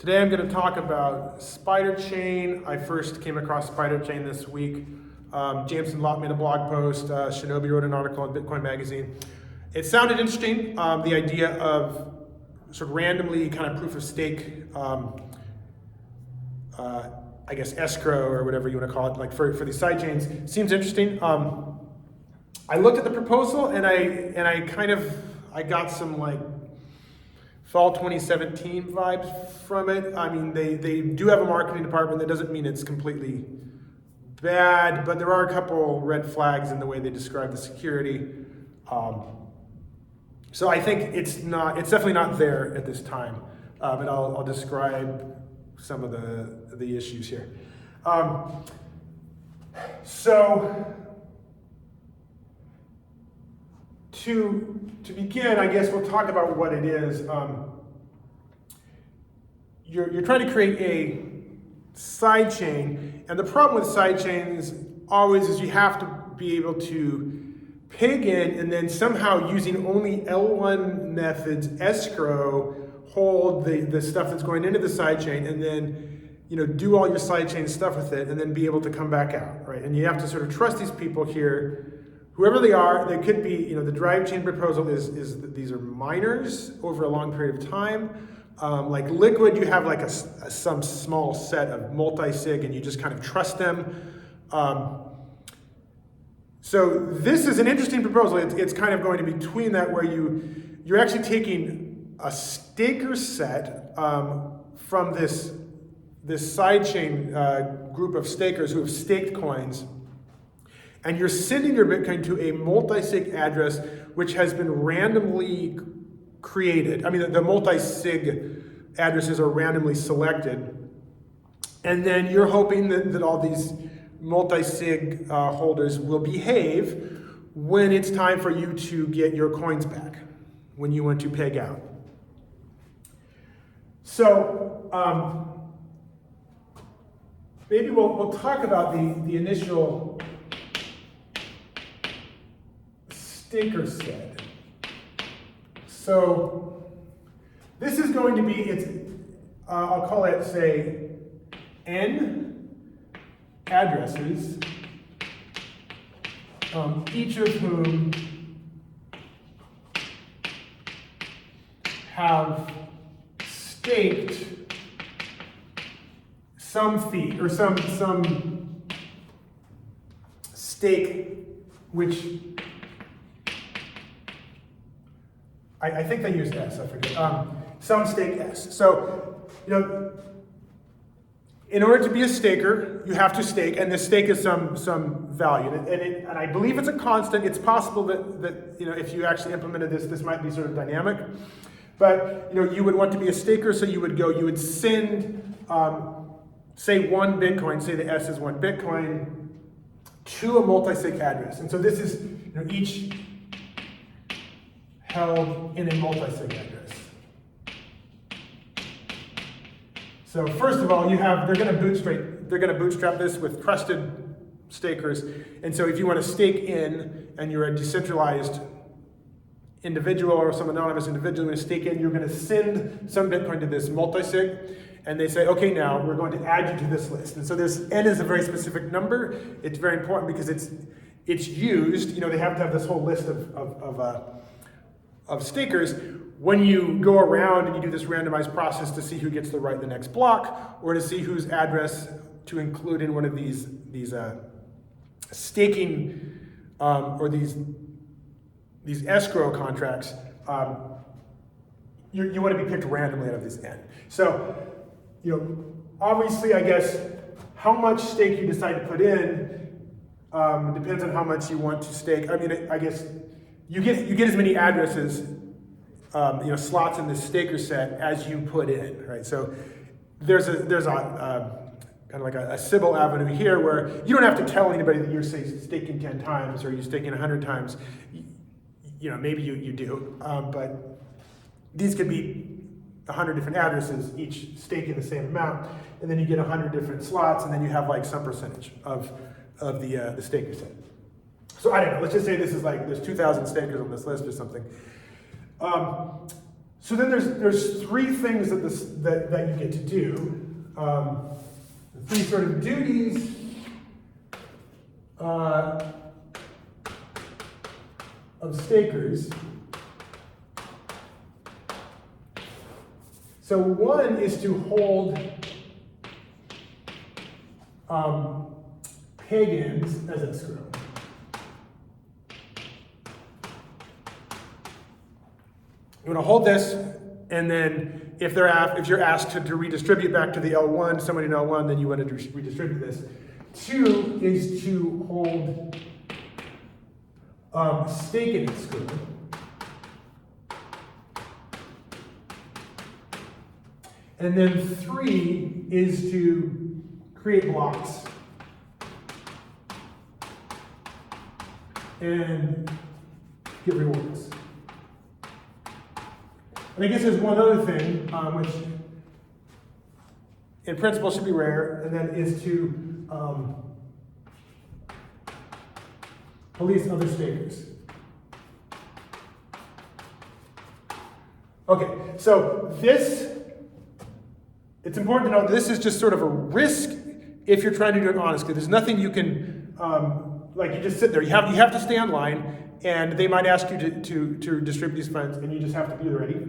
Today I'm going to talk about Spiderchain. I first came across Spiderchain this week. Jameson Lott made a blog post. Shinobi wrote an article in Bitcoin Magazine. It sounded interesting, the idea of sort of randomly kind of proof of stake, I guess escrow or whatever you want to call it, like for these side chains. Seems interesting. I looked at the proposal and I got some like fall 2017 vibes from it. I mean, they do have a marketing department. That doesn't mean it's completely bad, but there are a couple red flags in the way they describe the security. So I think it's definitely not there at this time. But I'll describe some of the issues here. So to begin, I guess we'll talk about what it is. You're trying to create a side chain, and the problem with side chains always is you have to be able to pig in and then somehow using only L1 methods escrow hold the stuff that's going into the side chain, and then do all your side chain stuff with it, and then be able to come back out, right? And you have to sort of trust these people here. Whoever they are, they could be, the drive chain proposal is that these are miners over a long period of time. Like Liquid, you have like some small set of multi-sig and you just kind of trust them. So this is an interesting proposal. It's kind of going to be between that, where you're actually taking a staker set from this sidechain group of stakers who have staked coins, and you're sending your Bitcoin to a multi-sig address which has been randomly created. I mean, the multi-sig addresses are randomly selected, and then you're hoping that all these multi-sig holders will behave when it's time for you to get your coins back, when you want to peg out. So maybe we'll talk about the initial staker set. So this is going to be, I'll call it, say, N addresses, each of whom have staked some fee or some stake, which I think they use S, I forget. Some stake S. So, in order to be a staker, you have to stake, and the stake is some value. And I believe it's a constant. It's possible that if you actually implemented this might be sort of dynamic. But you would want to be a staker, so you would send, say 1 Bitcoin, say the S is 1 Bitcoin, to a multi-sig address. And so this is each held in a multi-sig address. So first of all, they're going to bootstrap this with trusted stakers. And so if you want to stake in and you're a decentralized individual or some anonymous individual, you're going to stake in, you're going to send some Bitcoin to this multi-sig, and they say, okay, now we're going to add you to this list. And so this N is a very specific number. It's very important because it's used, they have to have this whole list of stakers when you go around and you do this randomized process to see who gets the next block, or to see whose address to include in one of these staking or these escrow contracts. You want to be picked randomly out of this N. So, obviously, I guess how much stake you decide to put in depends on how much you want to stake. I mean, I guess you get as many addresses, slots in this staker set as you put in, right? So there's a kind of like a Sybil avenue here, where you don't have to tell anybody that you're, say, staking 10 times or you're staking 100 times. Maybe you do, but these could be 100 different addresses, each staking the same amount, and then you get 100 different slots, and then you have like some percentage of the staker set. So I don't know, let's just say this is like, there's 2,000 stakers on this list or something. So then there's three things that you get to do. Three sort of duties. Of stakers. So one is to hold pagans as escrow. You want to hold this, and then if you're asked to redistribute back to the L1, somebody in L1, then you want to redistribute this. Two is to hold stake in escrow. And then three is to create blocks and give rewards. And I guess there's one other thing, which in principle should be rare, and that is to police other stakers. Okay, so it's important to note this is just sort of a risk if you're trying to do it honestly. There's nothing you can, like you just sit there. You have to stay online, and they might ask you to distribute these funds, and you just have to be ready.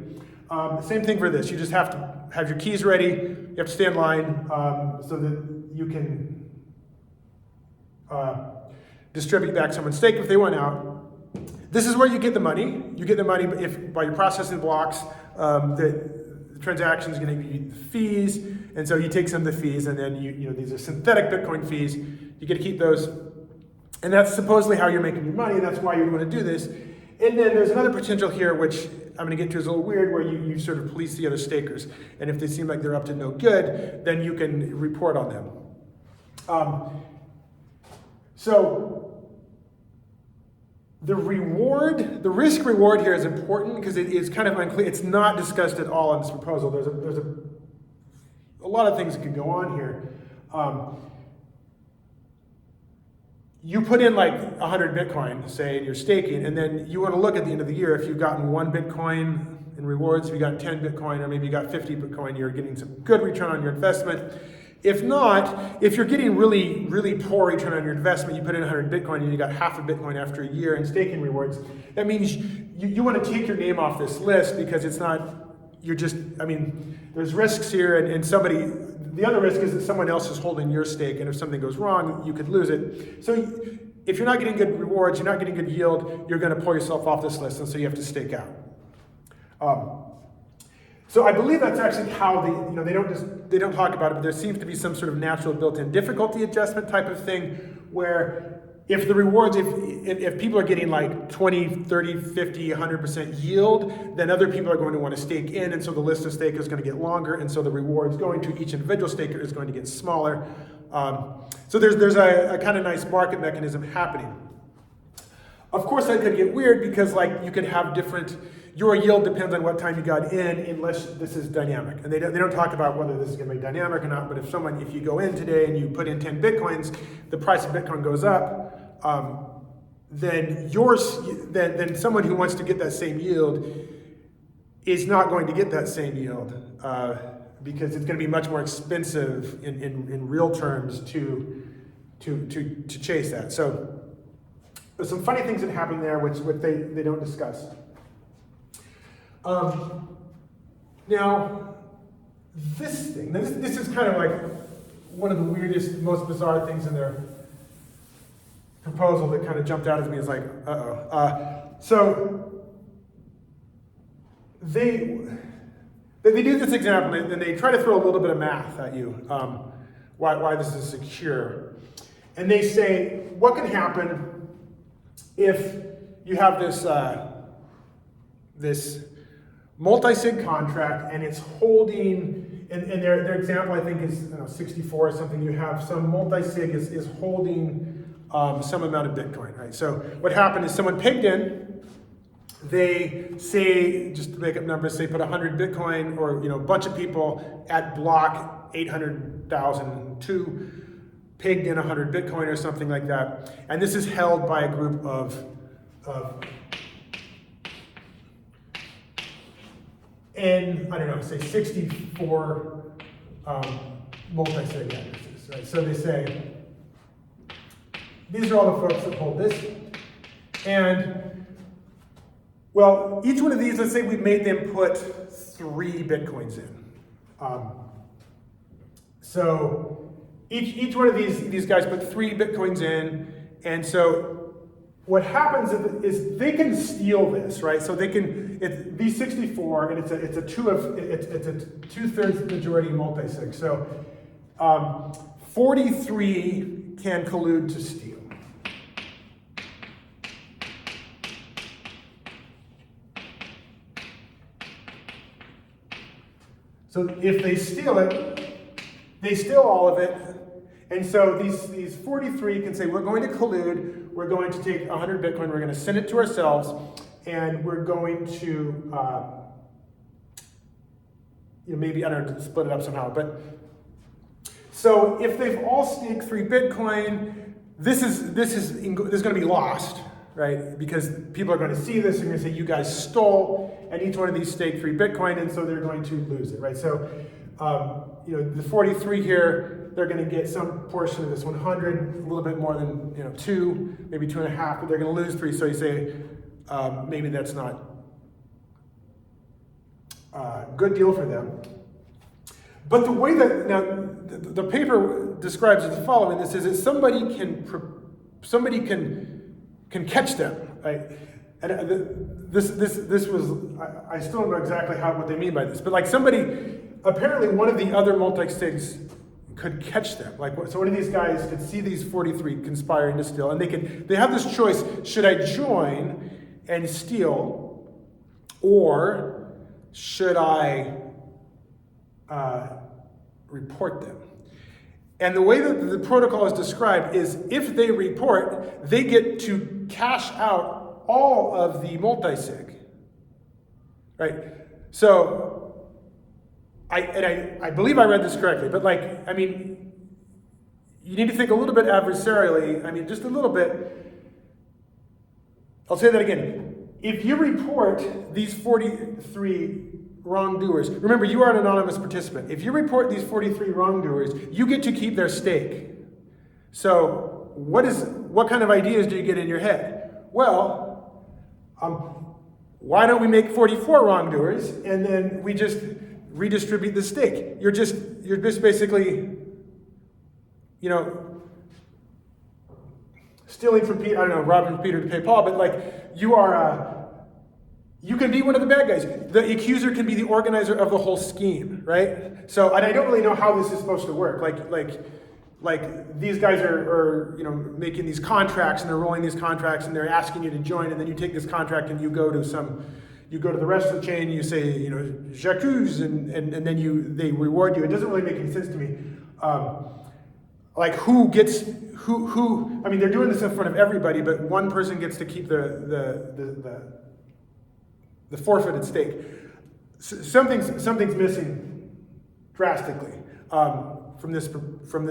Same thing for this. You just have to have your keys ready. You have to stay in line so that you can distribute back someone's stake if they want out. This is where you get the money. You get the money by your processing blocks. The transaction is going to be fees, and so you take some of the fees, and then you know these are synthetic Bitcoin fees. You get to keep those, and that's supposedly how you're making your money. That's why you want to do this. And then there's another potential here, which I'm going to get to is a little weird, where you sort of police the other stakers, and if they seem like they're up to no good, then you can report on them. So the risk reward here is important because it is kind of unclear. It's not discussed at all in this proposal. There's a lot of things that could go on here. You put in like 100 Bitcoin, say, in your staking, and then you want to look at the end of the year if you've gotten 1 Bitcoin in rewards, if you got 10 Bitcoin, or maybe you got 50 Bitcoin, you're getting some good return on your investment. If not, if you're getting really, really poor return on your investment, you put in 100 Bitcoin and you got half a Bitcoin after a year in staking rewards, that means you want to take your name off this list because it's not, there's risks here and the other risk is that someone else is holding your stake, and if something goes wrong, you could lose it. So if you're not getting good rewards, you're not getting good yield, you're going to pull yourself off this list, and so you have to stake out. So I believe that's actually how they don't talk about it, but there seems to be some sort of natural built-in difficulty adjustment type of thing where if the rewards, if people are getting like 20, 30, 50, 100% yield, then other people are going to want to stake in, and so the list of stakers is going to get longer, and so the rewards going to each individual staker is going to get smaller. So there's a kind of nice market mechanism happening. Of course, that could get weird because like you could have your yield depends on what time you got in, unless this is dynamic. And they don't talk about whether this is going to be dynamic or not, but if you go in today and you put in 10 Bitcoins, the price of Bitcoin goes up, then someone who wants to get that same yield is not going to get that same yield because it's going to be much more expensive in real terms to chase that. So there's some funny things that happen there which they don't discuss. Now, this thing, this is kind of like one of the weirdest, most bizarre things in their proposal that kind of jumped out at me. Is like, so they do this example, and they try to throw a little bit of math at you, why this is secure. And they say, what can happen if you have this multi-sig contract and it's holding, and their example I think is 64 or something, you have some multi-sig is holding some amount of Bitcoin, right? So what happened is someone pigged in, they say, just to make up numbers, say put 100 Bitcoin or a bunch of people at block 800,002 pigged in 100 Bitcoin or something like that. And this is held by a group of n, I don't know, say 64 multi-sig addresses, right? So they say, these are all the folks that hold this. And, well, each one of these, let's say we made them put 3 Bitcoins in. So each one of these guys put 3 Bitcoins in. And so what happens is they can steal this, right? So they can, it's V64, and it's a 2/3 majority multi-sig. So 43 can collude to steal. So if they steal it, they steal all of it. And so these 43 can say, we're going to collude, we're going to take 100 Bitcoin, we're going to send it to ourselves, and we're going to, maybe, I don't know, split it up somehow. But so if they've all staked 3 Bitcoin, this is going to be lost, right? Because people are going to see this and going to say, you guys stole, and each one of these staked 3 Bitcoin, and so they're going to lose it, right? So, the 43 here, they're going to get some portion of this 100, a little bit more than 2, maybe 2.5, but they're going to lose 3. So you say maybe that's not a good deal for them. But the way that now the paper describes it the following: this is that somebody can catch them, right? And this was I still don't know exactly what they mean by this, but like somebody. Apparently, one of the other multi-sigs could catch them. So one of these guys could see these 43 conspiring to steal, and they have this choice: should I join and steal, or should I report them? And the way that the protocol is described is, if they report, they get to cash out all of the multi-sig, right? So. I believe I read this correctly, but you need to think a little bit adversarially, just a little bit. I'll say that again. If you report these 43 wrongdoers, remember, you are an anonymous participant. If you report these 43 wrongdoers, you get to keep their stake. So what kind of ideas do you get in your head? Well, why don't we make 44 wrongdoers, and then we just redistribute the stake? You're just basically, stealing from Peter. I don't know, robbing Peter to pay Paul, but you can be one of the bad guys. The accuser can be the organizer of the whole scheme, right? So, and I don't really know how this is supposed to work. Like these guys are making these contracts, and they're rolling these contracts, and they're asking you to join, and then you take this contract and you go to the rest of the chain, you say, j'accuse, and then they reward you. It doesn't really make any sense to me. Who gets, who, they're doing this in front of everybody, but one person gets to keep the forfeited stake. Something's missing drastically from this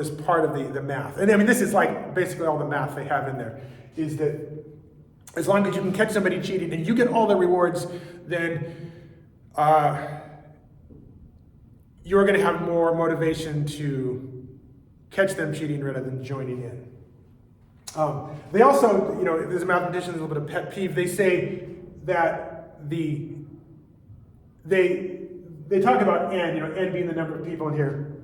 part of the math. And this is basically all the math they have in there, is that as long as you can catch somebody cheating and you get all the rewards, then you're going to have more motivation to catch them cheating rather than joining in. They also, there's a mathematician, there's a little bit of pet peeve. They say that they talk about n, n being the number of people in here.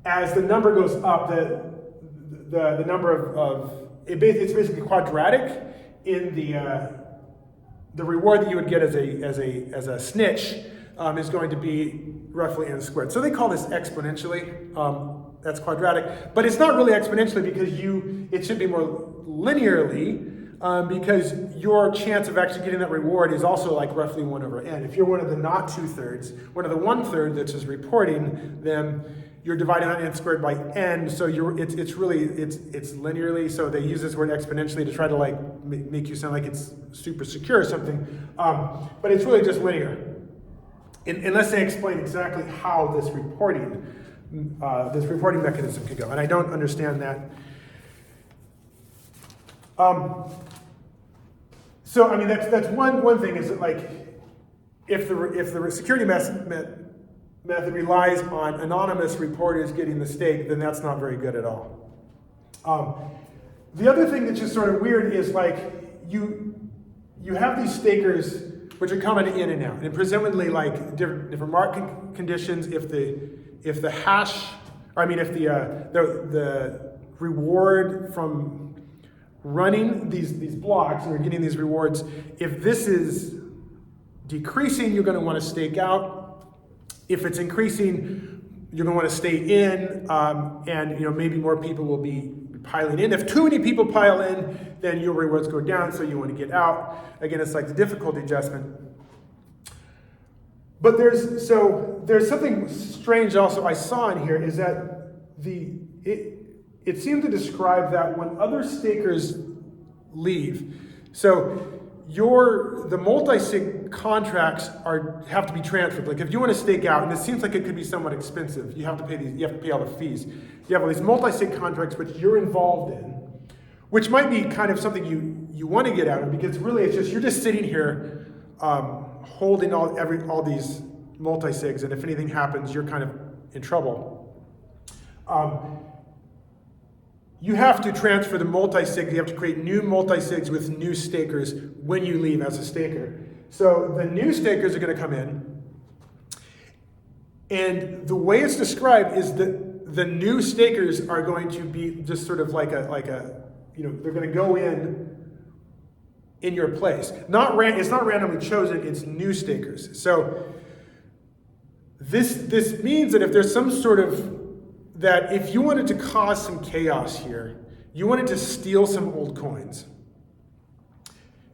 As the number goes up, the number of it's basically quadratic in the reward that you would get as a snitch is going to be roughly n squared. So they call this exponentially. That's quadratic, but it's not really exponentially because it should be more linearly because your chance of actually getting that reward is also roughly 1 over n. If you're one of the not 2/3, one of the 1/3 that's just reporting them, you're dividing on n squared by n, so it's linearly. So they use this word exponentially to try to make you sound like it's super secure or something, but it's really just linear, unless they explain exactly how this reporting mechanism could go, and I don't understand that. So that's one thing, is that if the security method relies on anonymous reporters getting the stake, then that's not very good at all. The other thing that's just sort of weird is like you have these stakers which are coming in and out, and presumably like different market conditions. If the hash, or I mean, if the reward from running these blocks and you're getting these rewards, if this is decreasing, you're going to want to stake out. If it's increasing, you're going to want to stay in, and maybe more people will be piling in. If too many people pile in, then your rewards go down, so you want to get out. Again, it's like the difficulty adjustment. But there's something strange also I saw in here, is that it seemed to describe that when other stakers leave, so the multi-sig contracts have to be transferred. Like if you want to stake out, and it seems like it could be somewhat expensive, you have to pay all the fees. You have all these multi-sig contracts which you're involved in, which might be kind of something you want to get out of, because really you're just sitting here holding all these multi-sigs, and if anything happens, you're kind of in trouble. You have to transfer the multi-sig. You have to create new multi-sigs with new stakers when you leave as a staker. So the new stakers are going to come in, and the way it's described is that the new stakers are going to be just sort of like a they're going to go in your place. It's not randomly chosen. It's new stakers. So this means that if there's some sort of that if you wanted to cause some chaos here, you wanted to steal some old coins,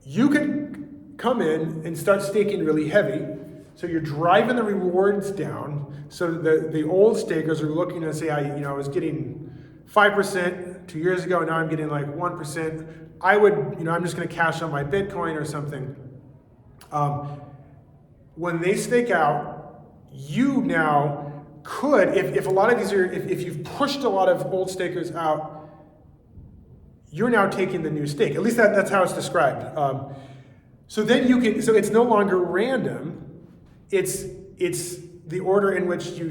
you could come in and start staking really heavy. So you're driving the rewards down, so the old stakers are looking and say, I was getting 5% 2 years ago, now I'm getting like 1%. I'm just going to cash out my Bitcoin or something. When they stake out, you now could, if a lot of these if you've pushed a lot of old stakers out, you're now taking the new stake. At least that's how it's described. So then so it's no longer random. It's the order in which you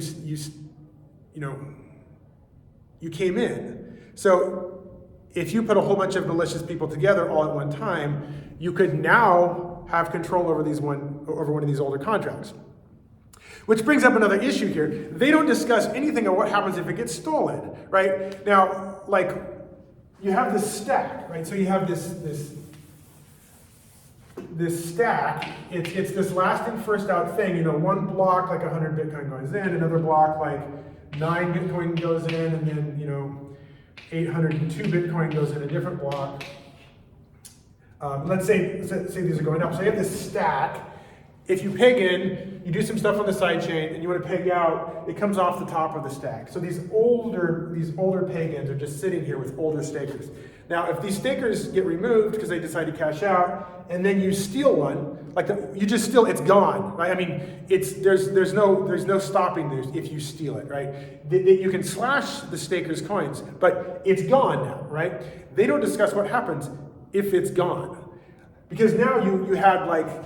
came in. So if you put a whole bunch of malicious people together all at one time, you could now have control over one of these older contracts. Which brings up another issue here. They don't discuss anything on what happens if it gets stolen, right? Now, like, you have this stack, right? So you have this stack. It's this last in, first out thing. One block, like 100 Bitcoin goes in, another block, like 9 Bitcoin goes in, and then, 802 Bitcoin goes in a different block. Let's say these are going up. So you have this stack. If you peg in, you do some stuff on the sidechain, and you want to peg out, it comes off the top of the stack. So these older peg-ins are just sitting here with older stakers. Now, if these stakers get removed because they decide to cash out, and then you steal one, it's gone, right? I mean, there's no stopping this if you steal it, right? You can slash the stakers' coins, but it's gone now, right? They don't discuss what happens if it's gone, because now you had like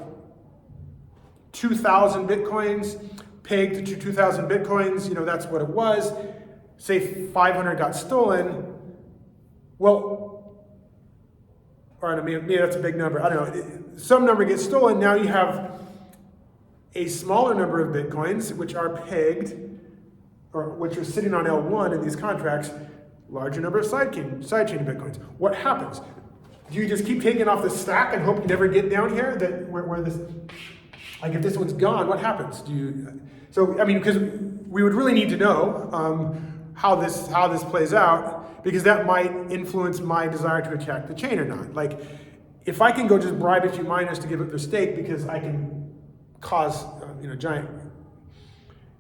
2,000 Bitcoins pegged to 2,000 Bitcoins, that's what it was. Say 500 got stolen. Well, or maybe that's a big number. I don't know. Some number gets stolen. Now you have a smaller number of Bitcoins, which are pegged, or which are sitting on L1 in these contracts, larger number of sidechain Bitcoins. What happens? Do you just keep taking off the stack and hope you never get down here? Where this... Like if this one's gone, what happens? Because we would really need to know how this plays out, because that might influence my desire to attack the chain or not. Like if I can go just bribe a few miners to give up their stake because I can cause giant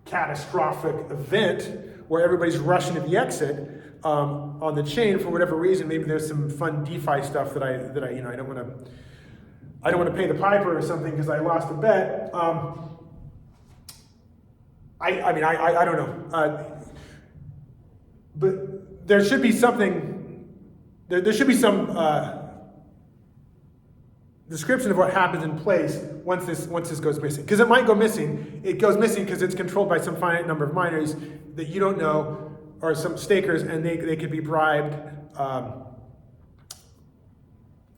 catastrophic event where everybody's rushing to the exit on the chain for whatever reason, maybe there's some fun DeFi stuff that I don't want to pay the piper or something because I lost a bet. I don't know. But there should be something. There should be some description of what happens in place once this goes missing. Because it might go missing. It goes missing because it's controlled by some finite number of miners that you don't know, or some stakers, and they could be bribed.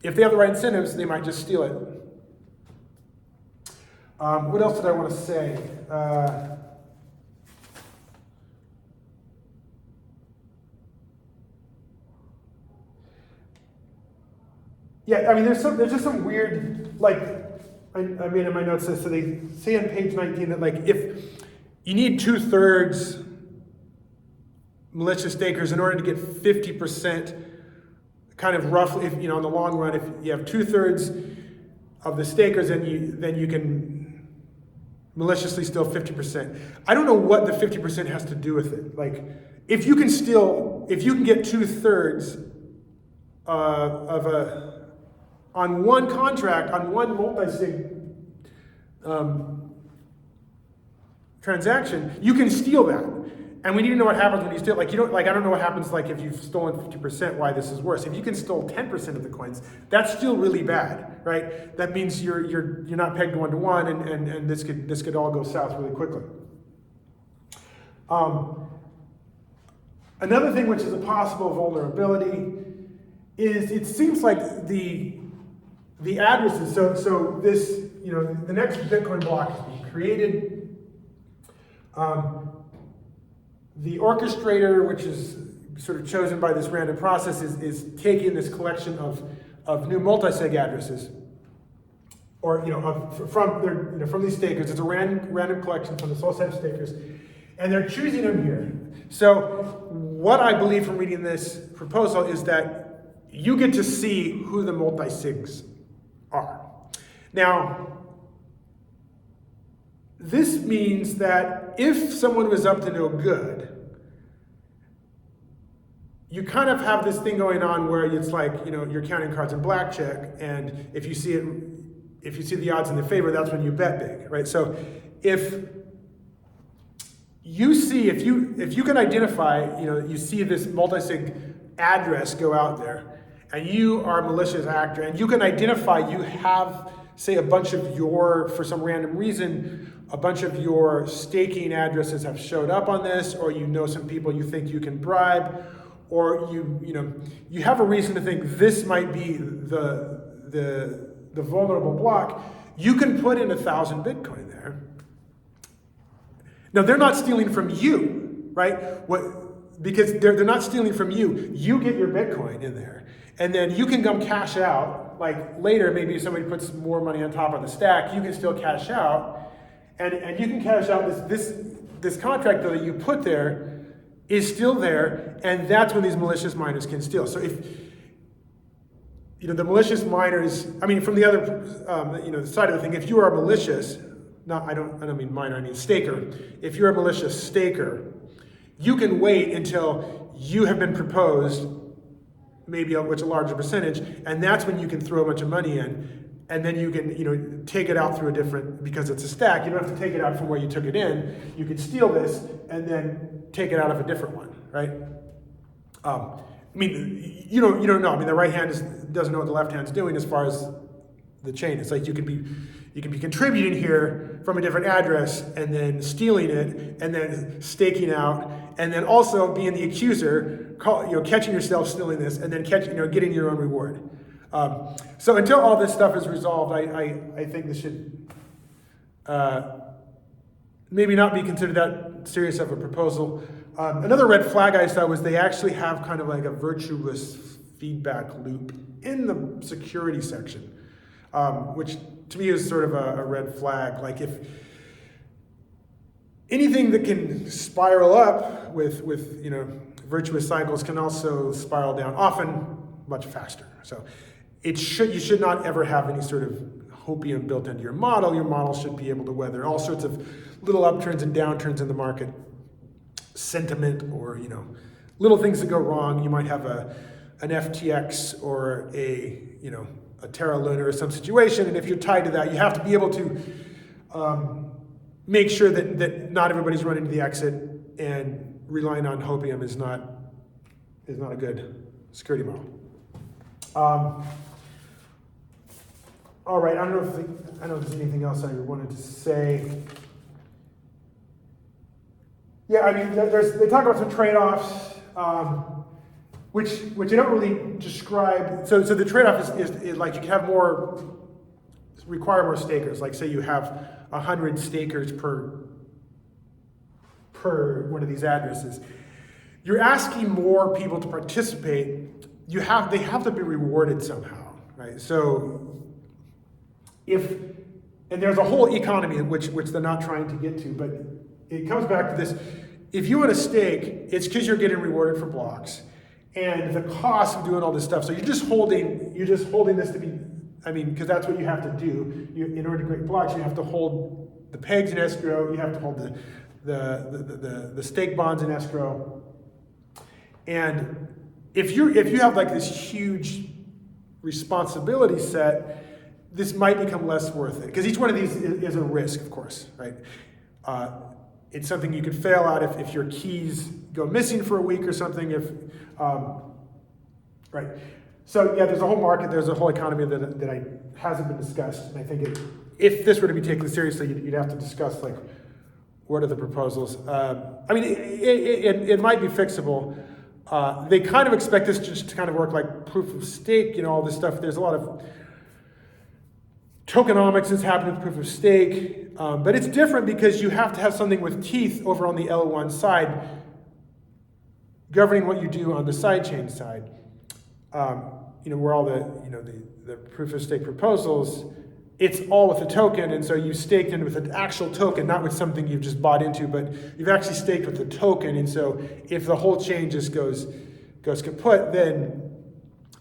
If they have the right incentives, they might just steal it. What else did I want to say? Yeah, I mean, there's just some weird, like, I made in my notes this, so they say on page 19 that, like, if you need 2/3 malicious stakers in order to get 50%, kind of roughly, if, you know, in the long run, if you have 2/3 of the stakers, then you can maliciously steal 50%. I don't know what the 50% has to do with it. Like, if you can get 2/3 on one contract, on one multi-sig transaction, you can steal that. And we need to know what happens when you steal. Like, I don't know what happens, like, if you've stolen 50%, why this is worse. If you can steal 10% of the coins, that's still really bad, right? That means you're not pegged 1-to-1, and this could all go south really quickly. Another thing which is a possible vulnerability is, it seems like the addresses, so this, you know, the next Bitcoin block is being created. The orchestrator, which is sort of chosen by this random process, is taking this collection of new multi-sig addresses, or, you know, from these stakers. It's a random collection from the soul set of stakers, and they're choosing them here. So what I believe from reading this proposal is that you get to see who the multi-sigs are. Now, this means that if someone was up to no good, you kind of have this thing going on where it's like, you know, you're counting cards in blackjack, and if you see the odds in their favor, that's when you bet big, right? So if you can identify, you know, you see this multi-sig address go out there, and you are a malicious actor, and you can identify you have, say, for some random reason, a bunch of your staking addresses have showed up on this, or you know some people you think you can bribe, or you have a reason to think this might be the vulnerable block, you can put in 1,000 Bitcoin there. Now, they're not stealing from you, right? Because they're not stealing from you. You get your Bitcoin in there, and then you can come cash out. Like, later, maybe if somebody puts more money on top of the stack, you can still cash out, and you can cash out this contract, though, that you put there is still there, and that's when these malicious miners can steal. So if, you know, the malicious miners, I mean, from the other, the side of the thing, if you are malicious, I don't mean miner, I mean staker. If you're a malicious staker, you can wait until you have been proposed, maybe a larger percentage, and that's when you can throw a bunch of money in, and then you can, you know, take it out through a different, because it's a stack, you don't have to take it out from where you took it in. You can steal this and then take it out of a different one, right? I mean, you don't know. I mean, the right hand doesn't know what the left hand's doing as far as the chain. It's like you can be contributing here from a different address, and then stealing it, and then staking out, and then also being the accuser, catching yourself stealing this, and then getting your own reward. So until all this stuff is resolved, I think this should maybe not be considered that serious of a proposal. Another red flag I saw was they actually have kind of like a virtuous feedback loop in the security section, which to me is sort of a red flag. Like, if anything that can spiral up with virtuous cycles can also spiral down, often much faster. So you should not ever have any sort of hopium built into your model. Your model should be able to weather all sorts of little upturns and downturns in the market, sentiment, or little things that go wrong. You might have an FTX or a Terra Luna or some situation, and if you're tied to that, you have to be able to make sure that not everybody's running to the exit, and relying on hopium is not a good security model. All right, I don't know if there's anything else I wanted to say. Yeah, I mean, they talk about some trade-offs, which they don't really describe. So the trade-off is like you can have require more stakers. Like say you have 100 stakers per one of these addresses. You're asking more people to participate. They have to be rewarded somehow, right? So and there's a whole economy which they're not trying to get to, but it comes back to this. If you want to stake, it's because you're getting rewarded for blocks. And the cost of doing all this stuff, so you're just holding this to be, because that's what you have to do. In order to create blocks, you have to hold the pegs in escrow, you have to hold the stake bonds in escrow. And if you have like this huge responsibility set, this might become less worth it. Because each one of these is a risk, of course, right? It's something you could fail at if your keys go missing for a week or something. Right. So yeah, there's a whole market, there's a whole economy that hasn't been discussed. And I think if this were to be taken seriously, you'd have to discuss like what are the proposals. It might be fixable. They kind of expect this just to kind of work like proof of stake, all this stuff. There's a lot of tokenomics that's happening with proof of stake, but it's different because you have to have something with teeth over on the L1 side governing what you do on the sidechain side. Where all the proof of stake proposals, it's all with a token, and so you staked in with an actual token, not with something you've just bought into, but you've actually staked with the token, and so if the whole chain just goes kaput, then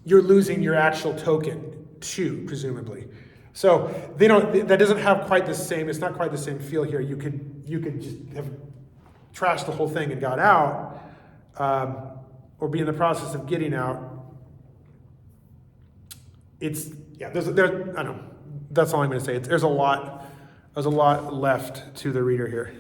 you're losing your actual token too, presumably. So that doesn't have quite the same, it's not quite the same feel here. You could just have trashed the whole thing and got out, or be in the process of getting out. I don't know. That's all I'm going to say. There's a lot left to the reader here.